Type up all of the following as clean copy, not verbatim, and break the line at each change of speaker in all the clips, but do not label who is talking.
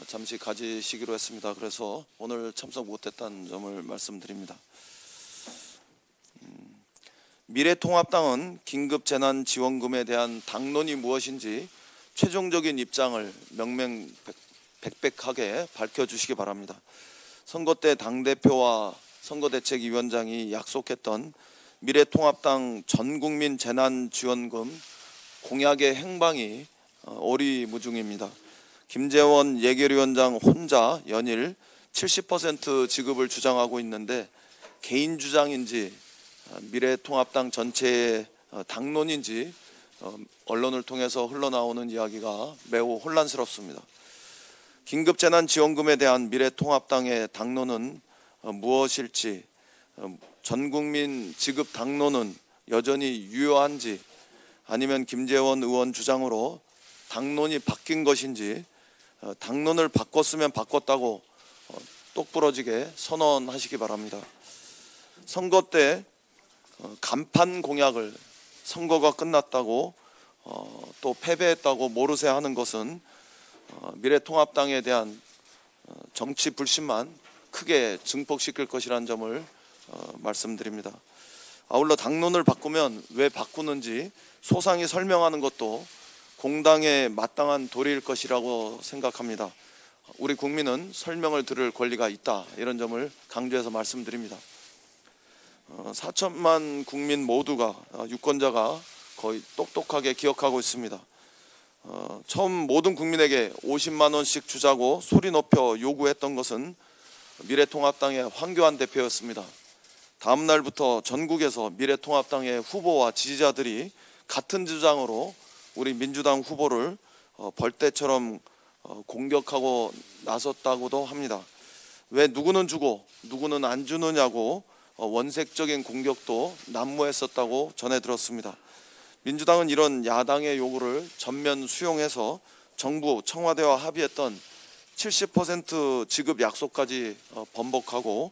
잠시 가지시기로 했습니다. 그래서 오늘 참석 못했다는 점을 말씀드립니다. 미래통합당은 긴급재난지원금에 대한 당론이 무엇인지 최종적인 입장을 명명백백하게 밝혀주시기 바랍니다. 선거 때 당대표와 선거대책위원장이 약속했던 미래통합당 전국민 재난지원금 공약의 행방이 오리무중입니다. 김재원 예결위원장 혼자 연일 70% 지급을 주장하고 있는데 개인 주장인지 미래통합당 전체의 당론인지 언론을 통해서 흘러나오는 이야기가 매우 혼란스럽습니다. 긴급재난지원금에 대한 미래통합당의 당론은 무엇일지, 전국민 지급 당론은 여전히 유효한지, 아니면 김재원 의원 주장으로 당론이 바뀐 것인지, 당론을 바꿨으면 바꿨다고 똑부러지게 선언하시기 바랍니다. 선거 때 간판 공약을 선거가 끝났다고 또 패배했다고 모르쇠 하는 것은 미래통합당에 대한 정치 불신만 크게 증폭시킬 것이라는 점을 말씀드립니다. 아울러 당론을 바꾸면 왜 바꾸는지 소상히 설명하는 것도 공당의 마땅한 도리일 것이라고 생각합니다. 우리 국민은 설명을 들을 권리가 있다, 이런 점을 강조해서 말씀드립니다. 4천만 국민 모두가, 유권자가 거의 똑똑하게 기억하고 있습니다. 처음 모든 국민에게 50만 원씩 주자고 소리 높여 요구했던 것은 미래통합당의 황교안 대표였습니다. 다음 날부터 전국에서 미래통합당의 후보와 지지자들이 같은 주장으로 우리 민주당 후보를 벌떼처럼 공격하고 나섰다고도 합니다. 왜 누구는 주고 누구는 안 주느냐고 원색적인 공격도 난무했었다고 전해 들었습니다. 민주당은 이런 야당의 요구를 전면 수용해서 정부, 청와대와 합의했던 70% 지급 약속까지 번복하고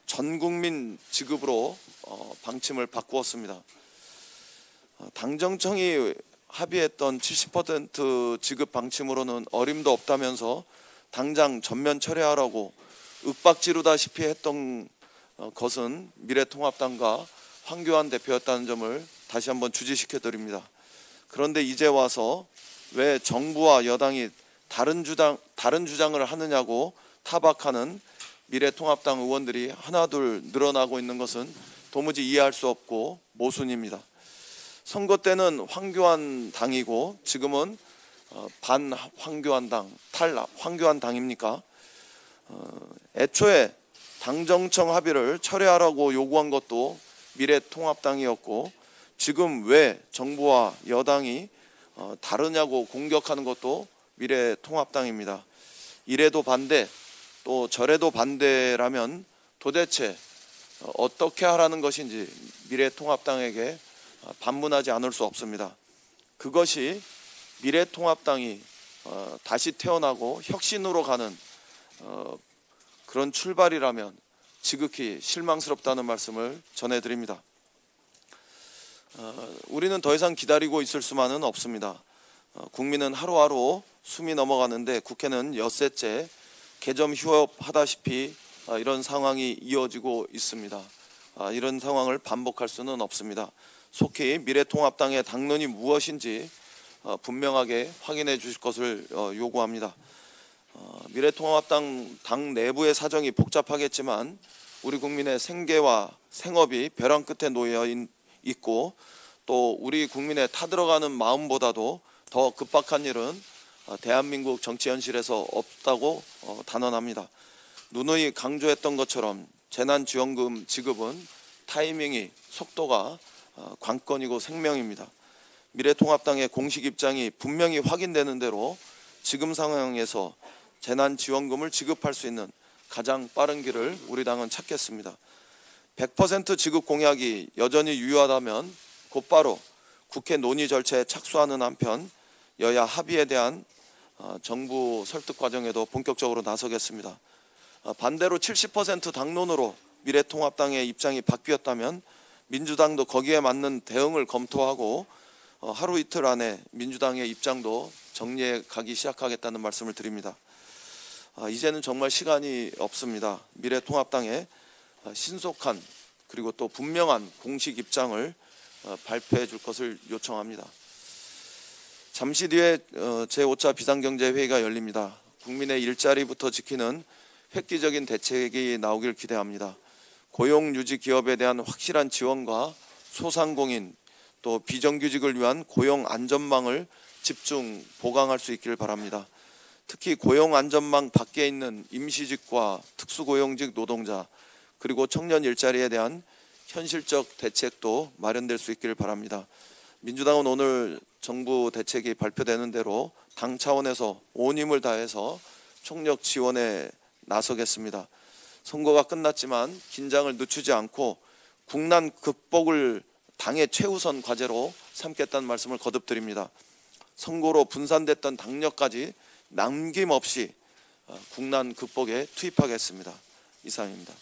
전국민 지급으로 방침을 바꾸었습니다. 당정청이 합의했던 70% 지급 방침으로는 어림도 없다면서 당장 전면 철회하라고 윽박지르다시피 했던 것은 미래통합당과 황교안 대표였다는 점을 다시 한번 주지시켜 드립니다. 그런데 이제 와서 왜 정부와 여당이 다른 주장을 하느냐고 타박하는 미래통합당 의원들이 하나둘 늘어나고 있는 것은 도무지 이해할 수 없고 모순입니다. 선거 때는 황교안 당이고 지금은 반 황교안 당, 탈 황교안 당입니까? 애초에 당정청 합의를 철회하라고 요구한 것도 미래통합당이었고, 지금 왜 정부와 여당이 다르냐고 공격하는 것도 미래통합당입니다. 이래도 반대, 또 저래도 반대라면 도대체 어떻게 하라는 것인지 미래통합당에게 반문하지 않을 수 없습니다. 그것이 미래통합당이 다시 태어나고 혁신으로 가는 그런 출발이라면 지극히 실망스럽다는 말씀을 전해드립니다. 우리는 더 이상 기다리고 있을 수만은 없습니다. 국민은 하루하루 숨이 넘어가는데 국회는 엿새째 개점 휴업하다시피 이런 상황이 이어지고 있습니다. 이런 상황을 반복할 수는 없습니다. 속히 미래통합당의 당론이 무엇인지 분명하게 확인해 주실 것을 요구합니다. 미래통합당 당 내부의 사정이 복잡하겠지만 우리 국민의 생계와 생업이 벼랑 끝에 놓여 있고, 또 우리 국민의 타들어가는 마음보다도 더 급박한 일은 대한민국 정치 현실에서 없다고 단언합니다. 누누이 강조했던 것처럼 재난지원금 지급은 타이밍이, 속도가 관건이고 생명입니다. 미래통합당의 공식 입장이 분명히 확인되는 대로 지금 상황에서 재난지원금을 지급할 수 있는 가장 빠른 길을 우리 당은 찾겠습니다. 100% 지급 공약이 여전히 유효하다면 곧바로 국회 논의 절차에 착수하는 한편 여야 합의에 대한 정부 설득 과정에도 본격적으로 나서겠습니다. 반대로 70% 당론으로 미래통합당의 입장이 바뀌었다면 민주당도 거기에 맞는 대응을 검토하고 하루 이틀 안에 민주당의 입장도 정리해 가기 시작하겠다는 말씀을 드립니다. 이제는 정말 시간이 없습니다. 미래통합당의 신속한 그리고 또 분명한 공식 입장을 발표해 줄 것을 요청합니다. 잠시 뒤에 제5차 비상경제회의가 열립니다. 국민의 일자리부터 지키는 획기적인 대책이 나오길 기대합니다. 고용유지 기업에 대한 확실한 지원과 소상공인 또 비정규직을 위한 고용 안전망을 집중 보강할 수 있기를 바랍니다. 특히 고용 안전망 밖에 있는 임시직과 특수고용직 노동자 그리고 청년 일자리에 대한 현실적 대책도 마련될 수 있기를 바랍니다. 민주당은 오늘 정부 대책이 발표되는 대로 당 차원에서 온 힘을 다해서 총력 지원에 나서겠습니다. 선거가 끝났지만 긴장을 늦추지 않고 국난 극복을 당의 최우선 과제로 삼겠다는 말씀을 거듭드립니다. 선거로 분산됐던 당력까지 남김없이 국난 극복에 투입하겠습니다. 이상입니다.